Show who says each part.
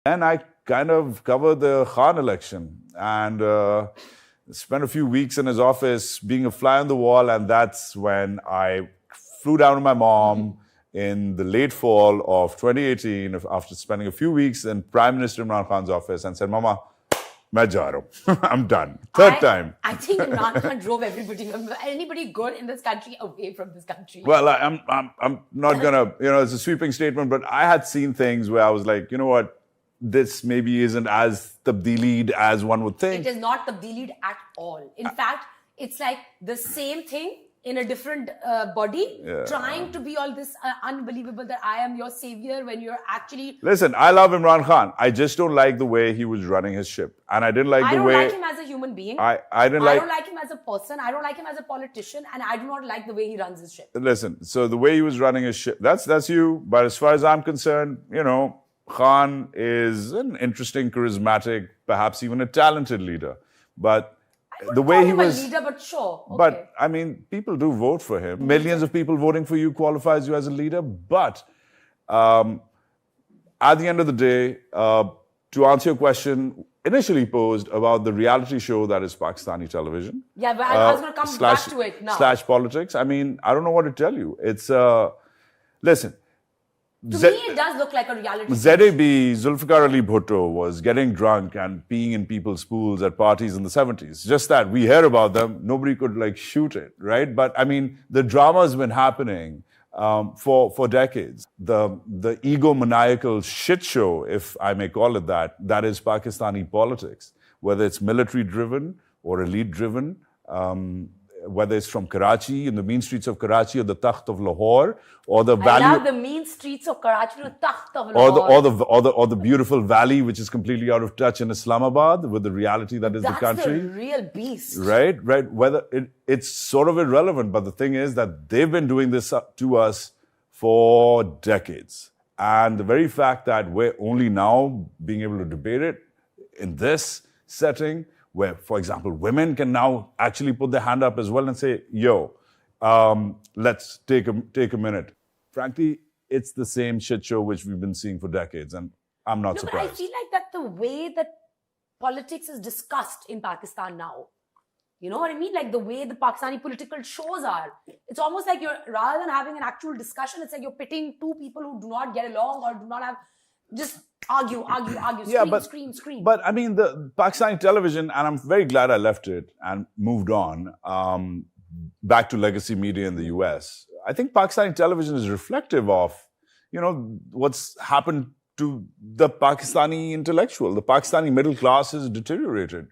Speaker 1: And I kind of covered the Khan election and spent a few weeks in his office being a fly on the wall. And that's when I flew down to my mom in the late fall of 2018 after spending a few weeks in Prime Minister Imran Khan's office and said, Mama, मैं जा रहा हूँ. I'm done. Third time.
Speaker 2: I think Imran Khan drove anybody good in this country away from this country.
Speaker 1: Well, I'm not gonna, it's a sweeping statement, but I had seen things where I was like, you know what, this maybe isn't as tabdeelied as one would think.
Speaker 2: It is not tabdeelied at all. In fact, it's like the same thing in a different body, trying to be all this unbelievable that I am your savior when you're actually...
Speaker 1: Listen, I love Imran Khan. I just don't like the way he was running his ship. And I didn't like the way...
Speaker 2: I don't like him as a human being.
Speaker 1: I don't
Speaker 2: like him as a person. I don't like him as a politician. And I do not like the way he runs his ship.
Speaker 1: Listen, so the way he was running his ship, that's you. But as far as I'm concerned, Khan is an interesting, charismatic, perhaps even a talented leader. But the way he was
Speaker 2: a leader, but sure. Okay.
Speaker 1: But I mean, people do vote for him. Millions of people voting for you qualifies you as a leader. But at the end of the day, to answer your question initially posed about the reality show that is Pakistani television.
Speaker 2: Yeah, but I was going to come back to it now.
Speaker 1: / politics. I mean, I don't know what to tell you. It's listen.
Speaker 2: To me, it does look like a reality show.
Speaker 1: ZAB, Zulfikar Ali Bhutto, was getting drunk and peeing in people's pools at parties in the 70s. Just that. We hear about them. Nobody could shoot it, right? But I mean, the drama's been happening for decades. The egomaniacal shit show, if I may call it that is Pakistani politics. Whether it's military-driven or elite-driven, whether it's from Karachi, in the mean streets of Karachi, or the Takht of Lahore, or the valley...
Speaker 2: I love the mean streets of Karachi, the Takht of Lahore.
Speaker 1: Or the beautiful valley, which is completely out of touch in Islamabad, with the reality that is the country.
Speaker 2: That's the real beast.
Speaker 1: Right. Whether it's sort of irrelevant, but the thing is that they've been doing this to us for decades. And the very fact that we're only now being able to debate it in this setting, where, for example, women can now actually put their hand up as well and say, yo, let's take a minute. Frankly, it's the same shit show which we've been seeing for decades, and I'm not surprised.
Speaker 2: But I feel like that the way that politics is discussed in Pakistan now, you know what I mean? Like the way the Pakistani political shows are. It's almost like rather than having an actual discussion, it's like you're pitting two people who do not get along or do not have... Just argue, scream.
Speaker 1: But I mean, the Pakistani television, and I'm very glad I left it and moved on back to legacy media in the US. I think Pakistani television is reflective of, what's happened to the Pakistani intellectual. The Pakistani middle class has deteriorated.